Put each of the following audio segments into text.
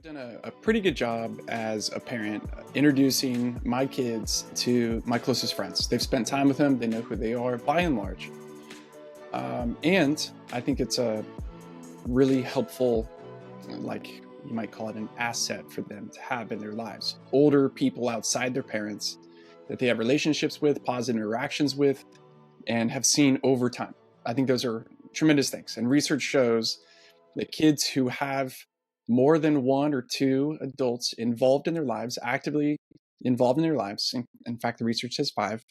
Done a pretty good job as a parent introducing my kids to my closest friends. They've spent time with them, they know who they are by and large. And I think it's a really helpful, like you might call it an asset for them to have in their lives. Older people outside their parents that they have relationships with, positive interactions with, and have seen over time. I think those are tremendous things. And research shows that kids who have more than one or two adults involved in their lives, actively involved in their lives, in fact, the research says five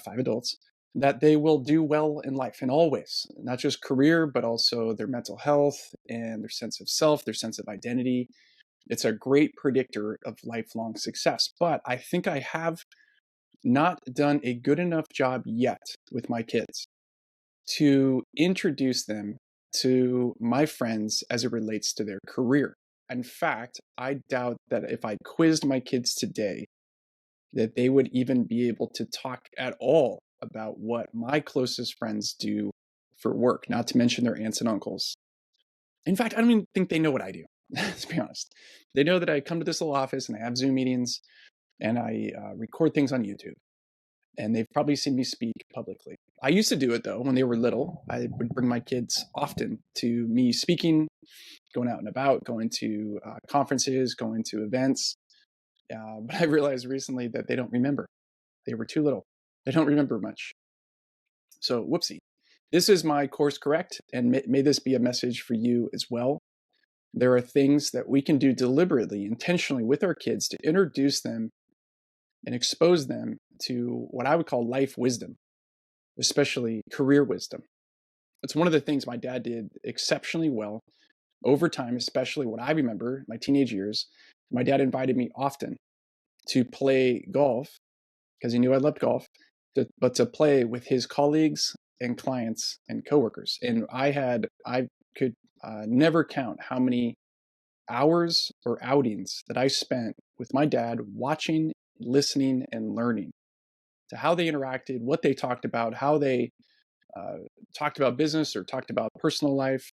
adults, that they will do well in life in all ways, not just career, but also their mental health and their sense of self, their sense of identity. It's a great predictor of lifelong success. But I think I have not done a good enough job yet with my kids to introduce them to my friends as it relates to their career. In fact, I doubt that if I quizzed my kids today, that they would even be able to talk at all about what my closest friends do for work, not to mention their aunts and uncles. In fact, I don't even think they know what I do, to be honest. They know that I come to this little office and I have Zoom meetings and I record things on YouTube. And they've probably seen me speak publicly. I used to do it though when they were little. I would bring my kids often to me speaking, going out and about, going to conferences, going to events. But I realized recently that they don't remember. They were too little. They don't remember much. So whoopsie. This is my course correct, and may this be a message for you as well. There are things that we can do deliberately, intentionally with our kids to introduce them and expose them to what I would call life wisdom, especially career wisdom. It's one of the things my dad did exceptionally well over time, especially what I remember my teenage years. My dad invited me often to play golf because he knew I loved golf, but to play with his colleagues and clients and coworkers. And I could never count how many hours or outings that I spent with my dad watching, listening, and learning to how they interacted, what they talked about, how they talked about business or talked about personal life.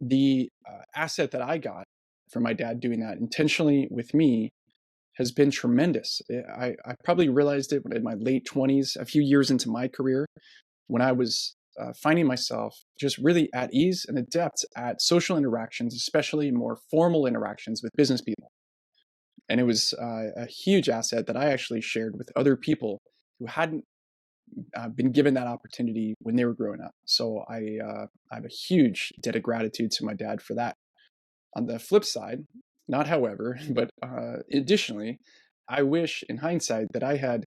The asset that I got from my dad doing that intentionally with me has been tremendous. I probably realized it in my late 20s, a few years into my career, when I was finding myself just really at ease and adept at social interactions, especially more formal interactions with business people. And it was a huge asset that I actually shared with other people who hadn't been given that opportunity when they were growing up. So I have a huge debt of gratitude to my dad for that. On the flip side, not however, but additionally, I wish in hindsight that I had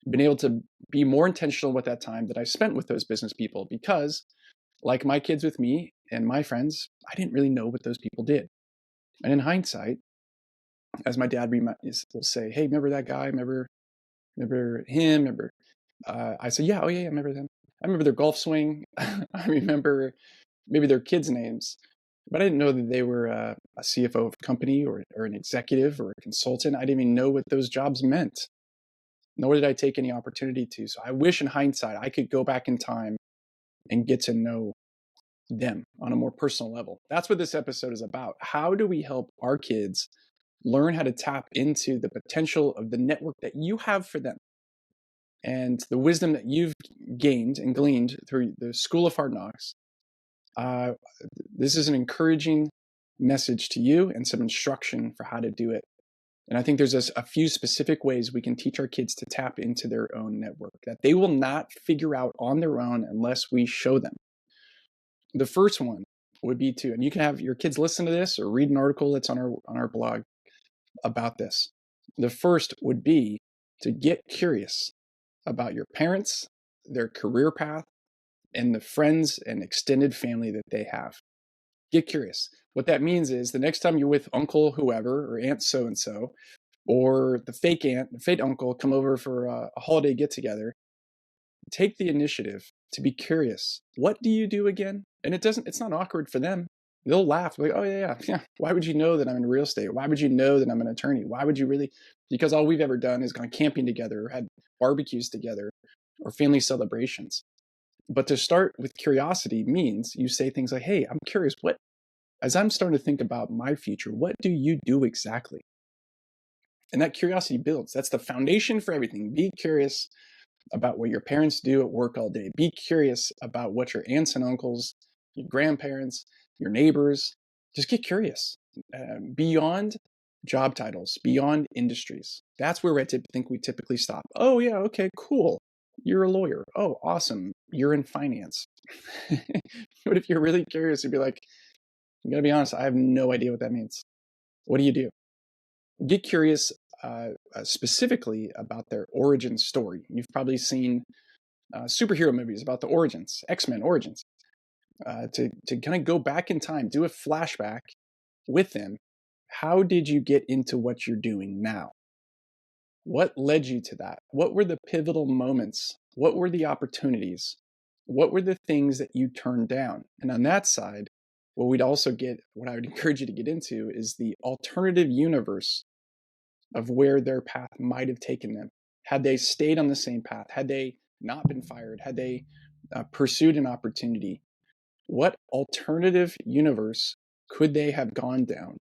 been able to be more intentional with that time that I spent with those business people, because like my kids with me and my friends, I didn't really know what those people did. And in hindsight, as my dad will say, "Hey, remember that guy? Remember him? Remember?" I said, "Yeah, oh yeah, I remember them. I remember their golf swing. I remember maybe their kids' names, but I didn't know that they were a CFO of a company or an executive or a consultant. I didn't even know what those jobs meant, nor did I take any opportunity to. So I wish in hindsight I could go back in time and get to know them on a more personal level. That's what this episode is about. How do we help our kids learn how to tap into the potential of the network that you have for them and the wisdom that you've gained and gleaned through the School of Hard Knocks? This is an encouraging message to you and some instruction for how to do it. And I think there's a few specific ways we can teach our kids to tap into their own network that they will not figure out on their own unless we show them. The first one would be and you can have your kids listen to this or read an article that's on our blog about this. The first would be to get curious about your parents, their career path, and the friends and extended family that they have. Get curious. What that means is the next time you're with uncle whoever or aunt so-and-so, or the fake aunt, the fake uncle come over for a holiday get-together, take the initiative to be curious. What do you do again? And it's not awkward for them. They'll laugh like, "Oh yeah. Why would you know that I'm in real estate? Why would you know that I'm an attorney? Why would you really?" Because all we've ever done is gone camping together or had barbecues together or family celebrations. But to start with curiosity means you say things like, "Hey, I'm curious, what as I'm starting to think about my future, what do you do exactly? And that curiosity builds. That's the foundation for everything. Be curious about what your parents do at work all day. Be curious about what your aunts and uncles, your grandparents, your neighbors, just get curious beyond job titles, beyond industries. That's where I think we typically stop. Oh, yeah, okay, cool. You're a lawyer. Oh, awesome. You're in finance. But if you're really curious, you'd be like, I'm going to be honest, I have no idea what that means. What do you do? Get curious specifically about their origin story. You've probably seen superhero movies about the origins, X-Men origins, to kind of go back in time, do a flashback with them. How did you get into what you're doing now? What led you to that? What were the pivotal moments? What were the opportunities? What were the things that you turned down? And on that side, what I would encourage you to get into is the alternative universe of where their path might have taken them. Had they stayed on the same path, had they not been fired, had they pursued an opportunity, what alternative universe could they have gone down?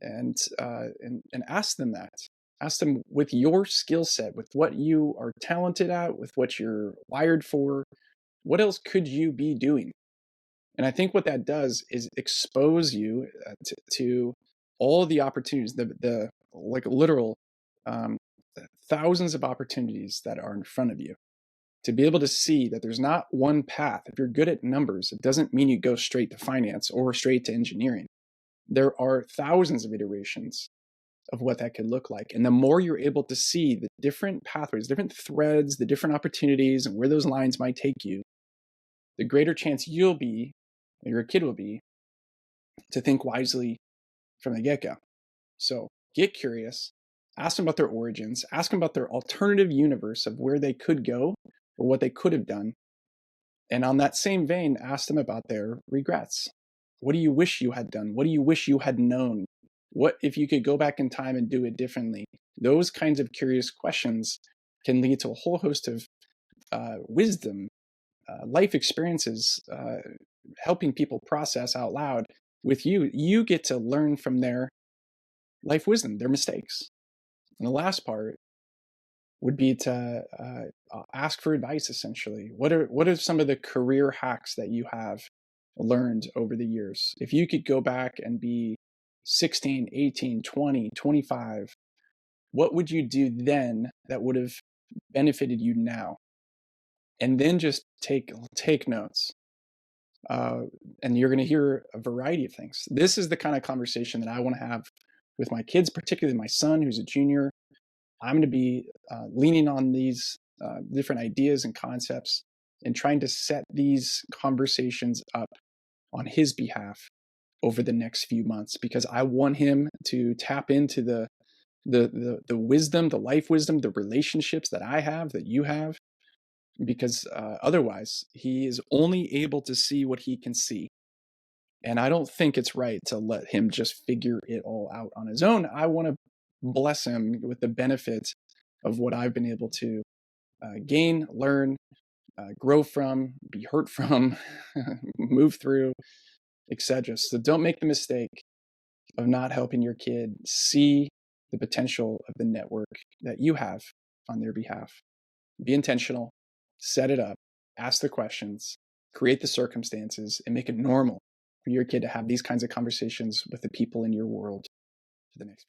And ask them that. Ask them, with your skill set, with what you are talented at, with what you're wired for, what else could you be doing? And I think what that does is expose you to all the opportunities, the like literal um, thousands of opportunities that are in front of you. To be able to see that there's not one path. If you're good at numbers, it doesn't mean you go straight to finance or straight to engineering. There are thousands of iterations of what that could look like. And the more you're able to see the different pathways, different threads, the different opportunities, and where those lines might take you, the greater chance you'll be, or your kid will be, to think wisely from the get-go. So get curious, ask them about their origins, ask them about their alternative universe of where they could go or what they could have done. And on that same vein, ask them about their regrets. What do you wish you had done? What do you wish you had known? What if you could go back in time and do it differently? Those kinds of curious questions can lead to a whole host of wisdom, life experiences, helping people process out loud with you. You get to learn from their life wisdom, their mistakes. And the last part would be to ask for advice, essentially. What are some of the career hacks that you have learned over the years? If you could go back and be 16, 18, 20, 25, what would you do then that would have benefited you now? And then just take notes. And you're going to hear a variety of things. This is the kind of conversation that I want to have with my kids, particularly my son, who's a junior. I'm going to be leaning on these different ideas and concepts and trying to set these conversations up on his behalf over the next few months, because I want him to tap into the wisdom, the life wisdom, the relationships that I have, that you have, because otherwise he is only able to see what he can see. And I don't think it's right to let him just figure it all out on his own. I want to bless him with the benefit of what I've been able to gain, learn, grow from, be hurt from, move through, etc. So don't make the mistake of not helping your kid see the potential of the network that you have on their behalf. Be intentional, set it up, ask the questions, create the circumstances, and make it normal for your kid to have these kinds of conversations with the people in your world for the next few.